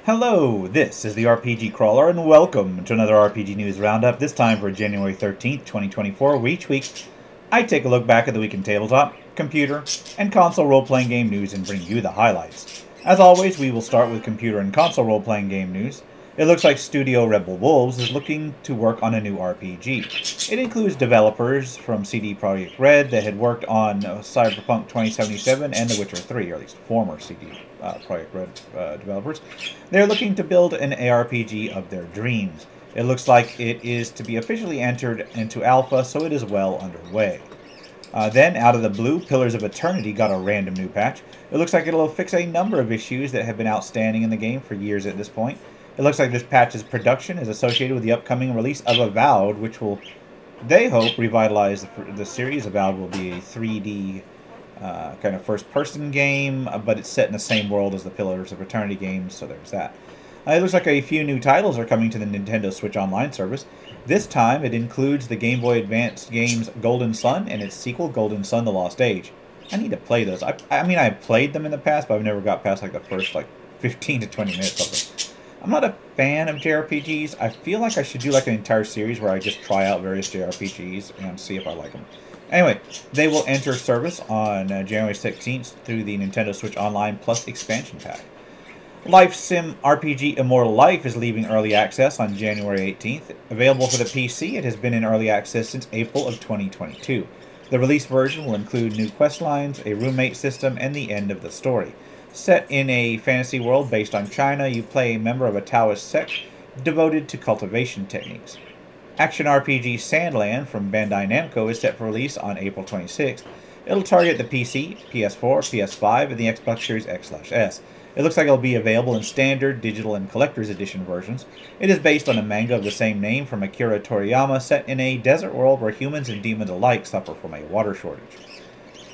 Hello, this is the RPG Crawler, and welcome to another RPG News Roundup, this time for January 13th, 2024, where each week I take a look back at the week in tabletop, computer, and console role-playing game news and bring you the highlights. As always, we will start with computer and console role-playing game news. It looks like Studio Rebel Wolves is looking to work on a new RPG. It includes developers from CD Projekt Red that had worked on Cyberpunk 2077 and The Witcher 3, or at least former CD Projekt Red developers. They're looking to build an ARPG of their dreams. It looks like it is to be officially entered into alpha, so it is well underway. Then, out of the blue, Pillars of Eternity got a random new patch. It looks like it'll fix a number of issues that have been outstanding in the game for years at this point. It looks like this patch's production is associated with the upcoming release of Avowed, which will, they hope, revitalize the series. Avowed will be a 3D kind of first-person game, but it's set in the same world as the Pillars of Eternity games, so there's that. It looks like a few new titles are coming to the Nintendo Switch Online service. This time, it includes the Game Boy Advance games Golden Sun and its sequel, Golden Sun: The Lost Age. I need to play those. I mean, I've played them in the past, but I've never got past like the first 15 to 20 minutes of them. I'm not a fan of JRPGs. I feel like I should do like an entire series where I just try out various JRPGs and see if I like them. Anyway, they will enter service on January 16th through the Nintendo Switch Online Plus expansion pack. Life Sim RPG Immortal Life is leaving early access on January 18th. Available for the PC, it has been in early access since April of 2022. The release version will include new quest lines, a roommate system, and the end of the story. Set in a fantasy world based on China, you play a member of a Taoist sect devoted to cultivation techniques. Action RPG Sandland from Bandai Namco is set for release on April 26th. It'll target the PC, PS4, PS5, and the Xbox Series X/S. It looks like it'll be available in standard, digital, and collector's edition versions. It is based on a manga of the same name from Akira Toriyama, set in a desert world where humans and demons alike suffer from a water shortage.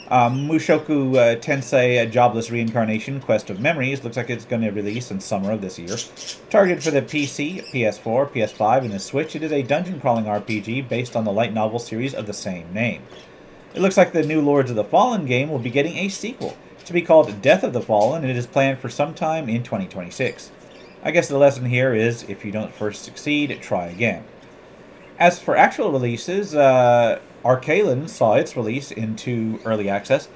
Mushoku Tensei Jobless Reincarnation Quest of Memories looks like it's going to release in summer of this year. Targeted for the PC, PS4, PS5, and the Switch, it is a dungeon-crawling RPG based on the light novel series of the same name. It looks like the new Lords of the Fallen game will be getting a sequel, to be called Death of the Fallen, and it is planned for sometime in 2026. I guess the lesson here is, if you don't first succeed, try again. As for actual releases, Arcalen saw its release into early access.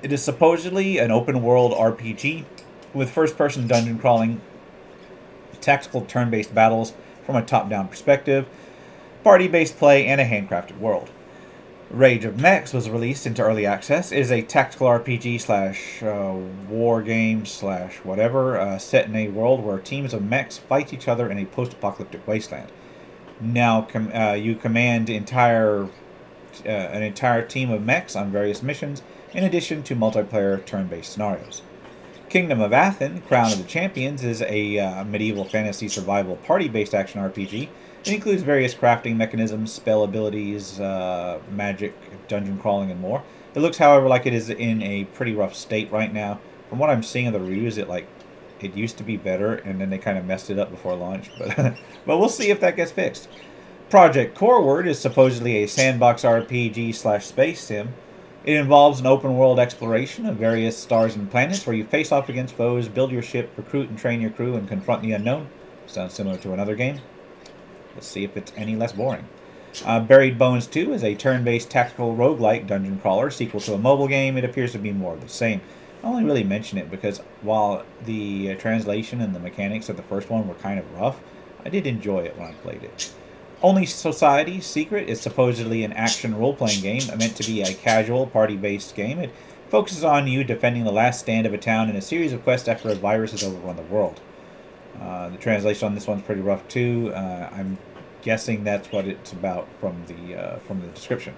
It is supposedly an open-world RPG with first-person dungeon crawling, tactical turn-based battles from a top-down perspective, party-based play, and a handcrafted world. Rage of Mechs was released into early access. It is a tactical RPG slash war game slash whatever, set in a world where teams of mechs fight each other in a post-apocalyptic wasteland. Now you command an entire team of mechs on various missions, in addition to multiplayer turn-based scenarios. Kingdom of Athen, Crown of the Champions, is a medieval fantasy survival party-based action RPG. It includes various crafting mechanisms, spell abilities, magic, dungeon crawling, and more. It looks, however, like it is in a pretty rough state right now. From what I'm seeing of the reviews, it used to be better, and then they kind of messed it up before launch. But we'll see if that gets fixed. Project Coreward is supposedly a sandbox RPG slash space sim. It involves an open-world exploration of various stars and planets where you face off against foes, build your ship, recruit and train your crew, and confront the unknown. Sounds similar to another game. Let's see if it's any less boring. Buried Bones 2 is a turn-based tactical roguelike dungeon crawler, sequel to a mobile game. It appears to be more of the same. I only really mention it because while the translation and the mechanics of the first one were kind of rough, I did enjoy it when I played it. Only Society's Secret is supposedly an action role-playing game meant to be a casual, party-based game. It focuses on you defending the last stand of a town in a series of quests after a virus has overrun the world. The translation on this one's pretty rough too. I'm guessing that's what it's about from the description.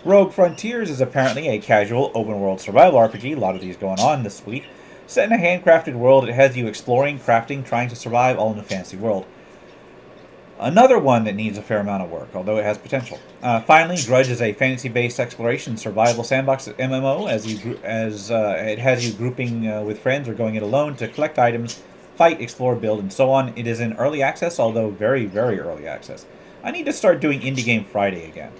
Rogue Frontiers is apparently a casual, open-world survival RPG. A lot of these going on this week. Set in a handcrafted world, it has you exploring, crafting, trying to survive, all in a fantasy world. Another one that needs a fair amount of work, although it has potential. Finally, Grudge is a fantasy-based exploration survival sandbox MMO, it has you grouping with friends or going it alone to collect items, fight, explore, build, and so on. It is in early access, although very, very early access. I need to start doing Indie Game Friday again.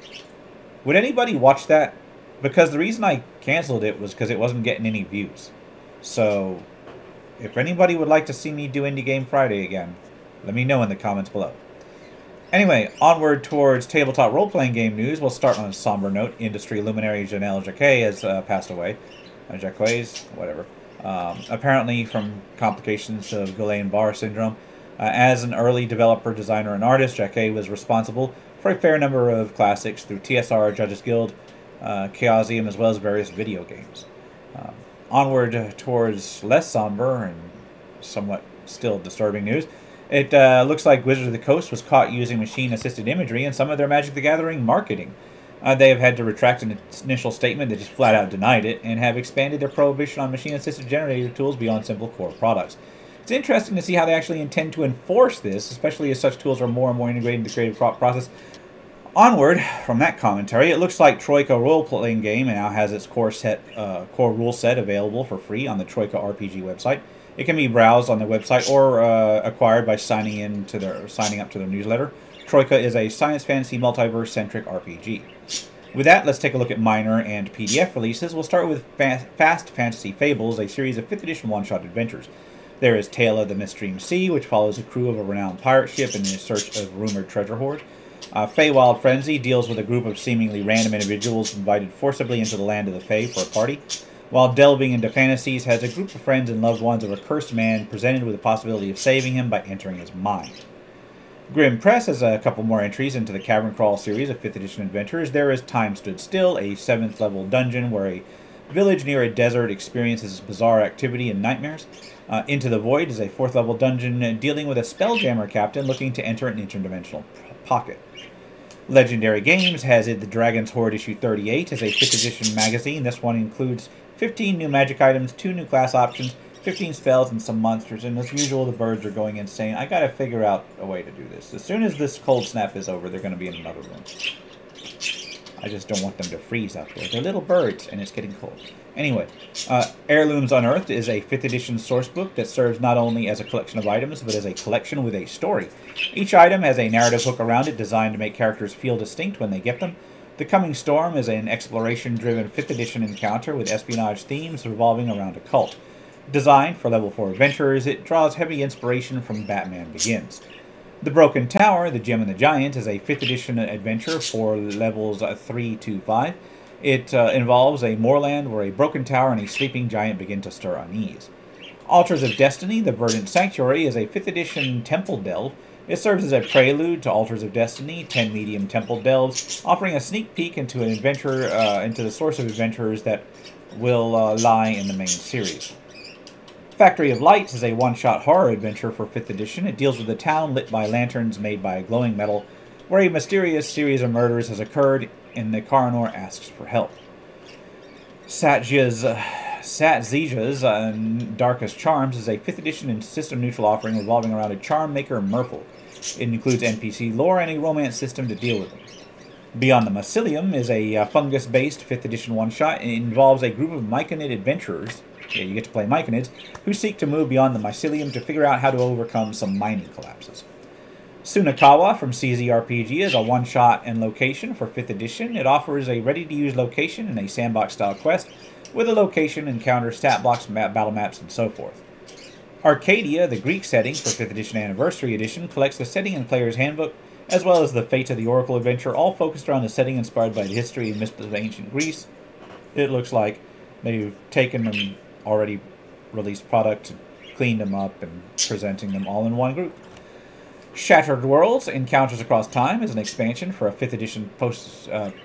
Would anybody watch that? Because the reason I canceled it was because it wasn't getting any views. So if anybody would like to see me do Indie Game Friday again, let me know in the comments below. Anyway, onward towards tabletop role-playing game news. We'll start on a somber note. Industry luminary Janelle Jacquet has passed away. Jacquet's, whatever. Apparently from complications of Guillain-Barré syndrome. As an early developer, designer, and artist, Jacquet was responsible for a fair number of classics through TSR, Judges Guild, Chaosium, as well as various video games. Onward towards less somber and somewhat still disturbing news. It looks like Wizards of the Coast was caught using machine-assisted imagery in some of their Magic the Gathering marketing. They have had to retract an initial statement that just flat out denied it, and have expanded their prohibition on machine-assisted generator tools beyond simple core products. It's interesting to see how they actually intend to enforce this, especially as such tools are more and more integrated into the creative process. Onward, from that commentary, it looks like Troika role-playing game now has its core rule set available for free on the Troika RPG website. It can be browsed on their website or acquired by signing up to their newsletter. Troika is a science fantasy multiverse-centric RPG. With that, let's take a look at minor and PDF releases. We'll start with Fast Fantasy Fables, a series of 5th edition one-shot adventures. There is Tale of the Midstream Sea, which follows a crew of a renowned pirate ship in search of rumored treasure hoard. Feywild Frenzy deals with a group of seemingly random individuals invited forcibly into the land of the Fey for a party. While delving into fantasies has a group of friends and loved ones of a cursed man presented with the possibility of saving him by entering his mind. Grim Press has a couple more entries into the Cavern Crawl series of 5th edition adventures. There is Time Stood Still, a 7th level dungeon where a village near a desert experiences bizarre activity and nightmares. Into the Void is a 4th level dungeon dealing with a spelljammer captain looking to enter an interdimensional pocket. Legendary Games has The Dragon's Hoard issue 38 as a 5th edition magazine. This one includes 15 new magic items, 2 new class options, 15 spells, and some monsters. And as usual, the birds are going insane. I gotta figure out a way to do this. As soon as this cold snap is over, they're gonna be in another room. I just don't want them to freeze out there. They're little birds, and it's getting cold. Anyway, Heirlooms Unearthed is a 5th edition sourcebook that serves not only as a collection of items, but as a collection with a story. Each item has a narrative hook around it designed to make characters feel distinct when they get them. The Coming Storm is an exploration-driven 5th edition encounter with espionage themes revolving around a cult. Designed for level 4 adventurers, it draws heavy inspiration from Batman Begins. The Broken Tower, The Gem and the Giant, is a 5th edition adventure for levels 3 to 5. It involves a moorland where a broken tower and a sleeping giant begin to stir unease. Altars of Destiny, The Verdant Sanctuary, is a 5th edition temple delve. It serves as a prelude to Altars of Destiny, 10 medium temple delves, offering a sneak peek into an adventure, into the source of adventures that will lie in the main series. Factory of Lights is a one-shot horror adventure for 5th edition. It deals with a town lit by lanterns made by glowing metal, where a mysterious series of murders has occurred, and the coroner asks for help. Satzija's Darkest Charms is a 5th edition and system-neutral offering revolving around a charm maker, Merfolk. It includes NPC lore and a romance system to deal with them. Beyond the Mycelium is a fungus-based 5th edition one-shot. It involves a group of Myconid adventurers, yeah, you get to play Myconids, who seek to move beyond the Mycelium to figure out how to overcome some mining collapses. Sunakawa from CZ RPG is a one-shot and location for 5th edition. It offers a ready-to-use location and a sandbox-style quest with a location, encounter, stat blocks, battle maps, and so forth. Arcadia, the Greek setting for 5th edition Anniversary Edition, collects the setting and player's handbook, as well as the Fate of the Oracle adventure, all focused around the setting inspired by the history and myths of ancient Greece. It looks like they've taken an already released product, cleaned them up, and presenting them all in one group. Shattered Worlds, Encounters Across Time, is an expansion for a 5th edition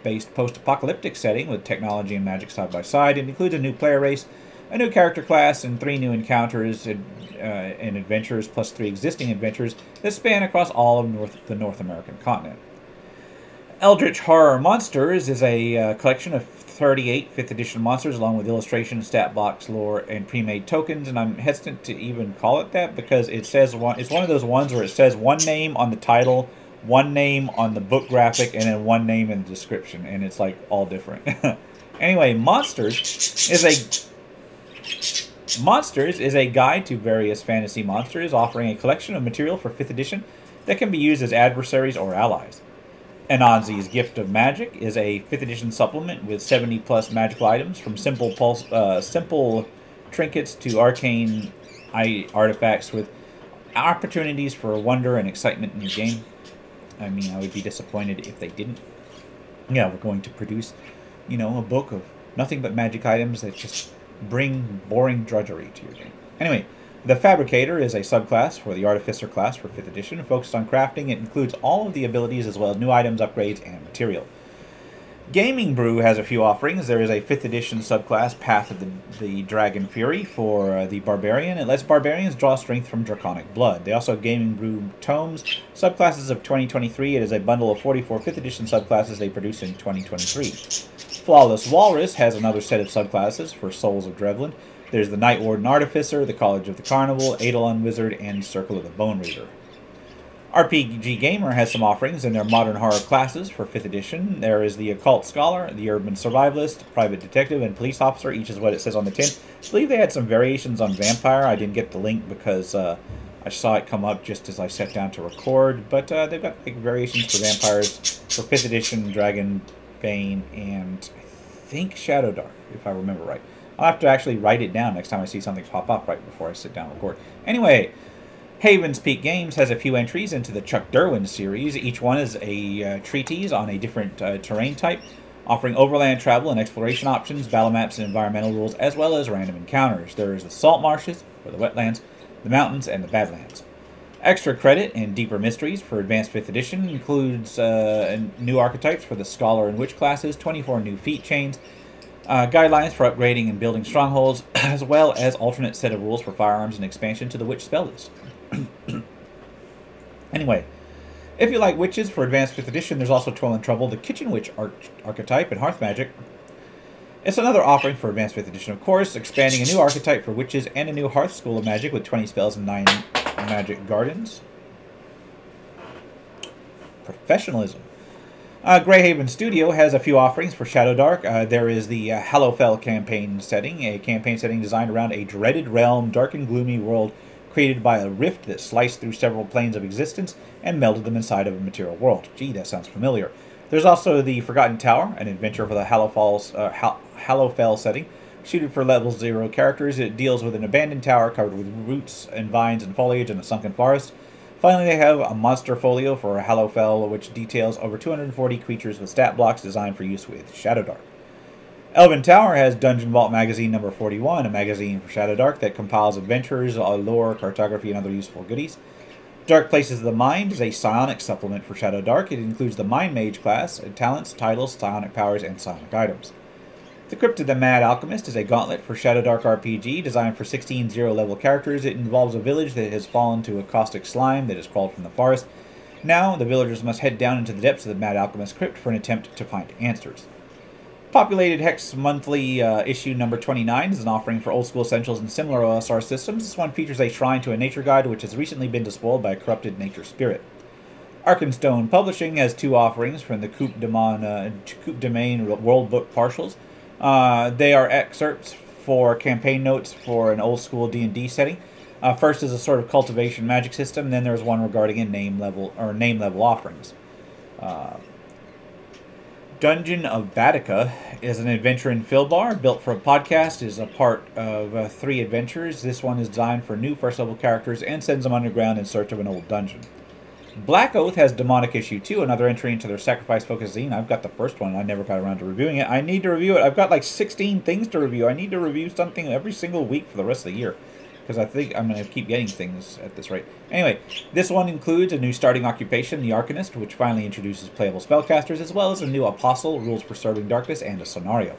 based post-apocalyptic setting with technology and magic side by side. It includes a new player race, a new character class, and 3 new encounters and adventures, plus 3 existing adventures that span across all of the North American continent. Eldritch Horror Monsters is a collection of 38 5th edition monsters, along with illustrations, stat box, lore, and pre-made tokens. And I'm hesitant to even call it that because it says it's one of those ones where it says one name on the title, one name on the book graphic, and then one name in the description, and it's like all different. Anyway, Monsters is a guide to various fantasy monsters, offering a collection of material for 5th edition that can be used as adversaries or allies. Anansi's Gift of Magic is a 5th edition supplement with 70+ magical items, from simple trinkets to arcane artifacts with opportunities for wonder and excitement in your game. I mean, I would be disappointed if they didn't. Yeah, we're going to produce, a book of nothing but magic items that just bring boring drudgery to your game. Anyway, the Fabricator is a subclass for the Artificer class for 5th edition, focused on crafting. It includes all of the abilities as well as new items, upgrades, and material. Gaming Brew has a few offerings. There is a 5th edition subclass, Path of the Dragon Fury, for the Barbarian. It lets Barbarians draw strength from Draconic Blood. They also have Gaming Brew Tomes, subclasses of 2023. It is a bundle of 44 5th edition subclasses they produced in 2023. Flawless Walrus has another set of subclasses for Souls of Drevlin. There's the Night Warden Artificer, the College of the Carnival, Eidolon Wizard, and Circle of the Bone Reader. RPG Gamer has some offerings in their Modern Horror classes for 5th edition. There is the Occult Scholar, the Urban Survivalist, Private Detective, and Police Officer, each is what it says on the tin. I believe they had some variations on Vampire. I didn't get the link because I saw it come up just as I sat down to record, but they've got variations for Vampires for 5th edition, Dragon, Bane, and I think Shadow Dark, if I remember right. I'll have to actually write it down next time I see something pop up right before I sit down and record. Anyway, Haven's Peak Games has a few entries into the Chuck Derwin series. Each one is a treatise on a different terrain type, offering overland travel and exploration options, battle maps, and environmental rules, as well as random encounters. There is the Salt Marshes, or the Wetlands, the Mountains, and the Badlands. Extra credit and deeper mysteries for Advanced 5th Edition includes new archetypes for the Scholar and Witch classes, 24 new feat chains, guidelines for upgrading and building strongholds, as well as alternate set of rules for firearms and expansion to the Witch spell list. Anyway, if you like witches for Advanced 5th Edition, there's also Toil and Trouble, the Kitchen Witch archetype, and Hearth Magic. It's another offering for Advanced 5th Edition, of course, expanding a new archetype for witches and a new Hearth School of Magic with 20 spells and 9 magic gardens. Professionalism. Greyhaven Studio has a few offerings for Shadow Dark. There is the Hallowfell campaign setting, a campaign setting designed around a dreaded realm, dark and gloomy world created by a rift that sliced through several planes of existence and melded them inside of a material world. Gee, that sounds familiar. There's also the Forgotten Tower, an adventure for the Hallowfell setting, suited for level 0 characters. It deals with an abandoned tower covered with roots and vines and foliage in a sunken forest. Finally, they have a monster folio for Hallowfell, which details over 240 creatures with stat blocks designed for use with Shadow Dark. Elven Tower has Dungeon Vault Magazine number 41, a magazine for Shadow Dark that compiles adventures, lore, cartography, and other useful goodies. Dark Places of the Mind is a psionic supplement for Shadow Dark. It includes the Mind Mage class, talents, titles, psionic powers, and psionic items. The Crypt of the Mad Alchemist is a gauntlet for Shadow Dark RPG designed for 16 0-level characters. It involves a village that has fallen to a caustic slime that has crawled from the forest. Now, the villagers must head down into the depths of the Mad Alchemist Crypt for an attempt to find answers. Populated Hex Monthly issue number 29 is an offering for old school essentials and similar OSR systems. This one features a shrine to a nature guide which has recently been despoiled by a corrupted nature spirit. Arkenstone Publishing has two offerings from the Coupe de Main World Book Partials. They are excerpts for campaign notes for an old school D&D setting. First is a sort of cultivation magic system, then there's one regarding a name level offerings. Dungeon of Batica is an adventure in Filbar, built for a podcast. It is a part of 3 adventures. This one is designed for new first level characters and sends them underground in search of an old dungeon. Black Oath has Demonic Issue 2, another entry into their Sacrifice Focus zine. I've got the first one. I never got around to reviewing it. I need to review it. I've got like 16 things to review. I need to review something every single week for the rest of the year, because I think I'm going to keep getting things at this rate. Anyway, this one includes a new starting occupation, the Arcanist, which finally introduces playable spellcasters, as well as a new Apostle, rules for serving darkness, and a scenario.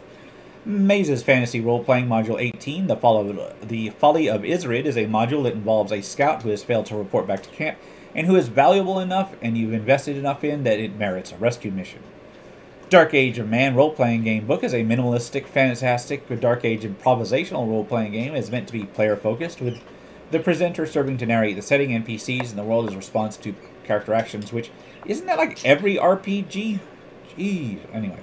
Maze's Fantasy Role-Playing Module 18, The Folly of Isrid, is a module that involves a scout who has failed to report back to camp, and who is valuable enough and you've invested enough in that it merits a rescue mission. Dark Age of Man role-playing game book is a minimalistic, fantastic, Dark Age improvisational role-playing game. It is meant to be player-focused, with the presenter serving to narrate the setting, NPCs, and the world as response to character actions, which, isn't that like every RPG? Jeez. Anyway.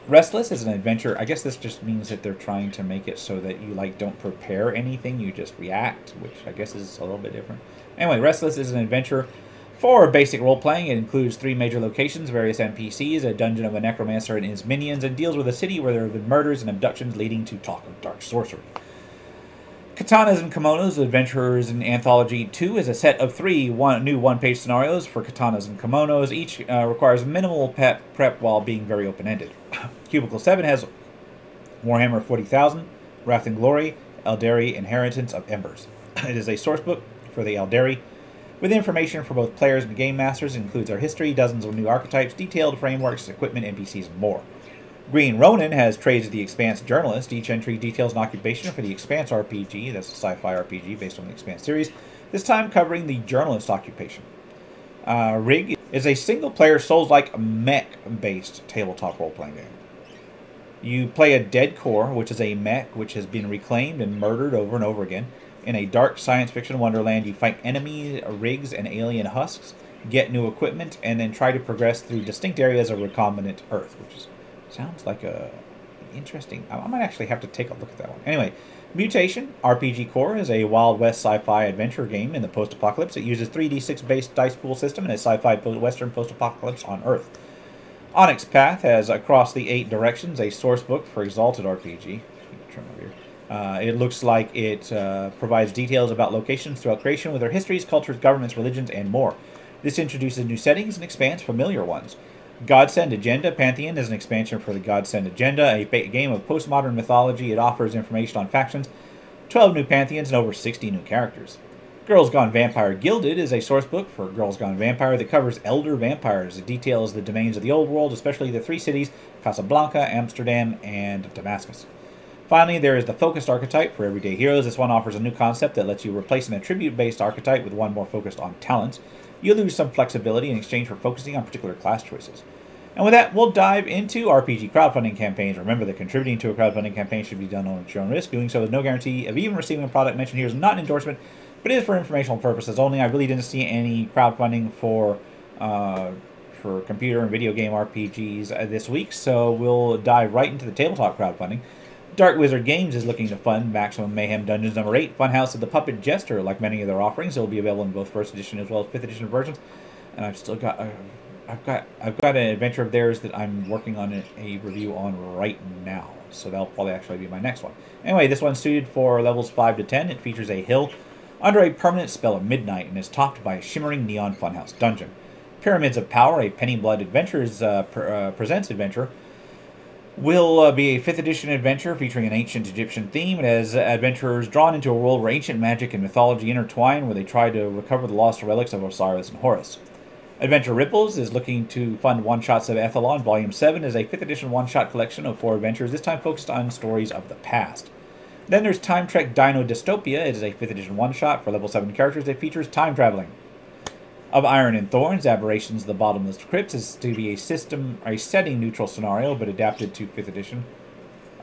Restless is an adventure. I guess this just means that they're trying to make it so that you, like, don't prepare anything, you just react, which I guess is a little bit different. Anyway, Restless is an adventure for basic role-playing. It includes 3 major locations, various NPCs, a dungeon of a necromancer and his minions, and deals with a city where there have been murders and abductions leading to talk of dark sorcery. Katanas and Kimonos, Adventurers in Anthology 2 is a set of three new one-page scenarios for Katanas and Kimonos. Each requires minimal prep while being very open-ended. Cubicle 7 has Warhammer 40,000, Wrath and Glory, Eldari Inheritance of Embers. It is a sourcebook for the Eldari, with information for both players and game masters. It includes our history, dozens of new archetypes, detailed frameworks, equipment, NPCs, and more. Green Ronin has Trades of the Expanse Journalist. Each entry details an occupation for the Expanse RPG, that's a sci-fi RPG based on the Expanse series, this time covering the journalist occupation. Rig is a single-player Souls-like mech-based tabletop role-playing game. You play a dead core, which is a mech which has been reclaimed and murdered over and over again. In a dark science fiction wonderland, you fight enemies, rigs, and alien husks, get new equipment, and then try to progress through distinct areas of recombinant Earth, which sounds like an interesting... I might actually have to take a look at that one. Anyway, Mutation RPG Core is a Wild West sci-fi adventure game in the post-apocalypse. It uses 3d6-based dice pool system and a sci-fi western post-apocalypse on Earth. Onyx Path has Across the Eight Directions, a source book for Exalted RPG. It looks like it provides details about locations throughout creation with their histories, cultures, governments, religions, and more. This introduces new settings and expands familiar ones. Godsend Agenda Pantheon is an expansion for the Godsend Agenda, a game of postmodern mythology. It offers information on factions, 12 new pantheons, and over 60 new characters. Girls Gone Vampire Gilded is a sourcebook for Girls Gone Vampire that covers elder vampires. It details the domains of the old world, especially the three cities, Casablanca, Amsterdam, and Damascus. Finally, there is the Focused Archetype for Everyday Heroes. This one offers a new concept that lets you replace an attribute-based archetype with one more focused on talents. You lose some flexibility in exchange for focusing on particular class choices. And with that, we'll dive into RPG crowdfunding campaigns. Remember that contributing to a crowdfunding campaign should be done on your own risk. Doing so with no guarantee of even receiving a product mentioned here is not an endorsement, but it is for informational purposes only. I really didn't see any crowdfunding for computer and video game RPGs this week, so we'll dive right into the tabletop crowdfunding. Dark Wizard Games is looking to fund Maximum Mayhem Dungeons number 8, Funhouse of the Puppet Jester. Like many of their offerings, it will be available in both 1st edition as well as 5th edition versions. And I've still got I've got an adventure of theirs that I'm working on a review on right now, so that'll probably actually be my next one. Anyway, this one's suited for levels 5 to 10. It features a hill under a permanent spell of midnight and is topped by a shimmering neon funhouse dungeon. Pyramids of Power, a Pennyblood Adventures presents adventure, will be a 5th edition adventure featuring an ancient Egyptian theme. It has adventurers drawn into a world where ancient magic and mythology intertwine, where they try to recover the lost relics of Osiris and Horus. Adventure Ripples is looking to fund One-Shots of Ethelon. Volume 7 is a 5th edition one-shot collection of 4 adventures, this time focused on stories of the past. Then there's Time Trek Dino Dystopia. It is a 5th edition one-shot for level 7 characters that features time traveling. Of Iron and Thorns, Aberrations of the Bottomless Crypts is to be a setting-neutral scenario, but adapted to 5th edition.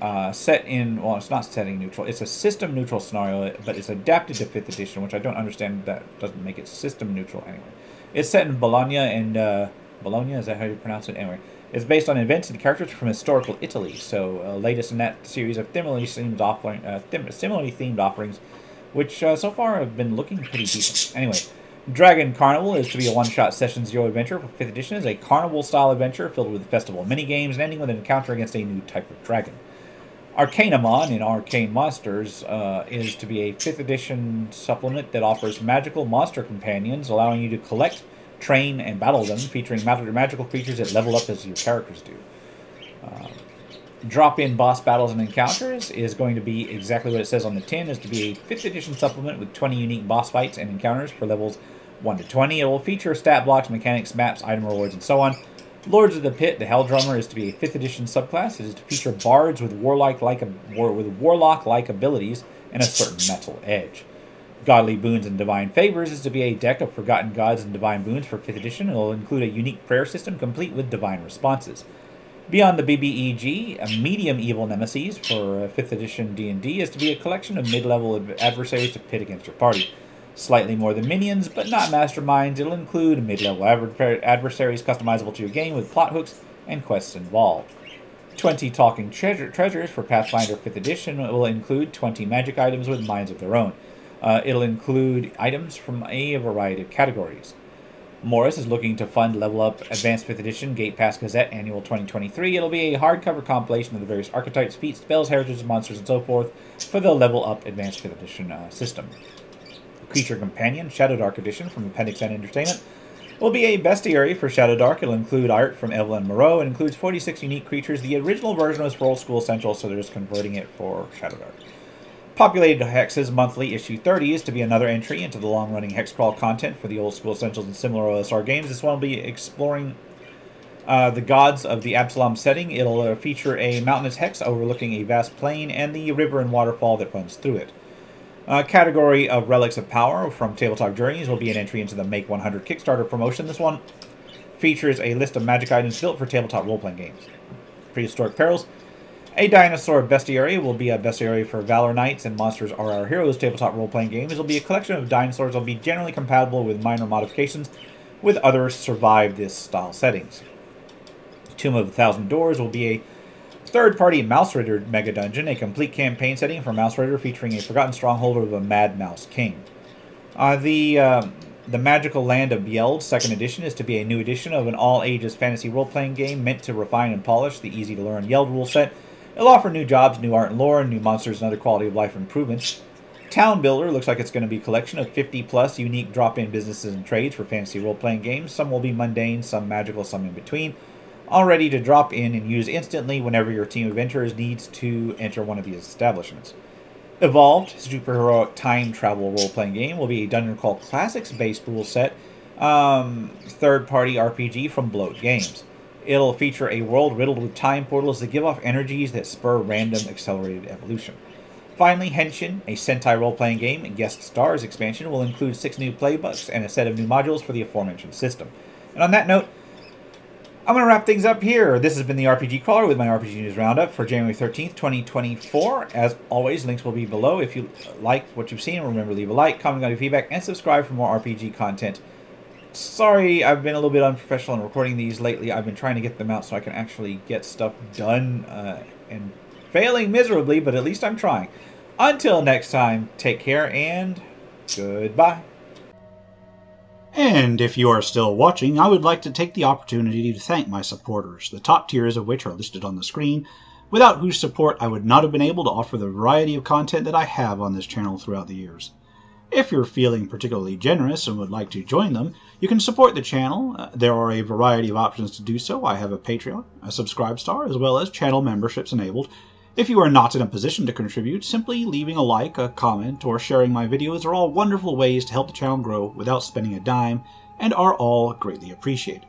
Well, it's not setting-neutral. It's a system-neutral scenario, but it's adapted to 5th edition, which I don't understand. That doesn't make it system-neutral anyway. It's set in Bologna, and Bologna, is that how you pronounce it? Anyway, it's based on events and characters from historical Italy. So, latest in that series of similarly themed offerings, which so far have been looking pretty decent. Anyway, Dragon Carnival is to be a one-shot Session 0 adventure for 5th edition. It's a carnival-style adventure filled with festival mini-games and ending with an encounter against a new type of dragon. Arcanamon in Arcane Monsters is to be a 5th edition supplement that offers magical monster companions, allowing you to collect, train, and battle them, featuring magical creatures that level up as your characters do. Drop-in boss battles and encounters is going to be exactly what it says on the tin, is to be a 5th edition supplement with 20 unique boss fights and encounters for levels 1 to 20. It will feature stat blocks, mechanics, maps, item rewards, and so on. Lords of the Pit, the Hell Drummer, is to be a 5th edition subclass. It is to feature bards with warlock-like abilities and a certain metal edge. Godly Boons and Divine Favors is to be a deck of Forgotten Gods and Divine Boons for 5th edition. It will include a unique prayer system complete with divine responses. Beyond the BBEG, a Medium Evil Nemesis for 5th edition D&D is to be a collection of mid-level adversaries to pit against your party. Slightly more than minions, but not masterminds. It'll include mid-level adversaries customizable to your game with plot hooks and quests involved. 20 Talking Treasures for Pathfinder 5th edition will include 20 magic items with minds of their own. It'll include items from a variety of categories. Morris is looking to fund Level Up Advanced 5th Edition Gate Pass Gazette Annual 2023. It'll be a hardcover compilation of the various archetypes, feats, spells, heritages, monsters, and so forth for the Level Up Advanced 5th Edition system. Creature Companion Shadow Dark Edition from Appendix N Entertainment will be a bestiary for Shadow Dark. It'll include art from Evelyn Moreau. It includes 46 unique creatures. The original version was for Old School Essential, so they're just converting it for Shadow Dark. Populated Hexes Monthly Issue 30 is to be another entry into the long-running Hexcrawl content for the Old School Essentials and similar OSR games. This one will be exploring the gods of the Absalom setting. It'll feature a mountainous hex overlooking a vast plain and the river and waterfall that runs through it. Category of Relics of Power from Tabletop Journeys will be an entry into the Make 100 Kickstarter promotion. This one features a list of magic items built for tabletop role-playing games. Prehistoric Perils. A Dinosaur Bestiary will be a bestiary for Valor Knights and Monsters Are Our Heroes tabletop role-playing games. It will be a collection of dinosaurs that will be generally compatible with minor modifications with other Survive This style settings. Tomb of a Thousand Doors will be a third-party Mouse Rider mega dungeon, a complete campaign setting for Mouse Rider featuring a forgotten stronghold of a Mad Mouse King. The Magical Land of Yeld 2nd Edition is to be a new edition of an all-ages fantasy role-playing game meant to refine and polish the easy-to-learn Yeld rule set. It'll offer new jobs, new art and lore, new monsters, and other quality-of-life improvements. Town Builder looks like it's going to be a collection of 50-plus unique drop-in businesses and trades for fantasy role-playing games. Some will be mundane, some magical, some in between. All ready to drop in and use instantly whenever your team of adventurers needs to enter one of these establishments. Evolved, superheroic time travel role-playing game, will be a Dungeon Crawl Classics-based rule set, third-party RPG from Bloat Games. It'll feature a world riddled with time portals that give off energies that spur random accelerated evolution. Finally, Henshin, a Sentai role-playing game and guest stars expansion, will include 6 new playbooks and a set of new modules for the aforementioned system. And on that note, I'm going to wrap things up here. This has been the RPG Crawler with my RPG News Roundup for January 13th, 2024. As always, links will be below. If you like what you've seen, remember to leave a like, comment on your feedback, and subscribe for more RPG content. Sorry, I've been a little bit unprofessional in recording these lately. I've been trying to get them out so I can actually get stuff done and failing miserably, but at least I'm trying. Until next time, take care and goodbye. And if you are still watching, I would like to take the opportunity to thank my supporters, the top tiers of which are listed on the screen, without whose support I would not have been able to offer the variety of content that I have on this channel throughout the years. If you're feeling particularly generous and would like to join them, you can support the channel. There are a variety of options to do so. I have a Patreon, a Subscribestar, as well as channel memberships enabled. If you are not in a position to contribute, simply leaving a like, a comment, or sharing my videos are all wonderful ways to help the channel grow without spending a dime, and are all greatly appreciated.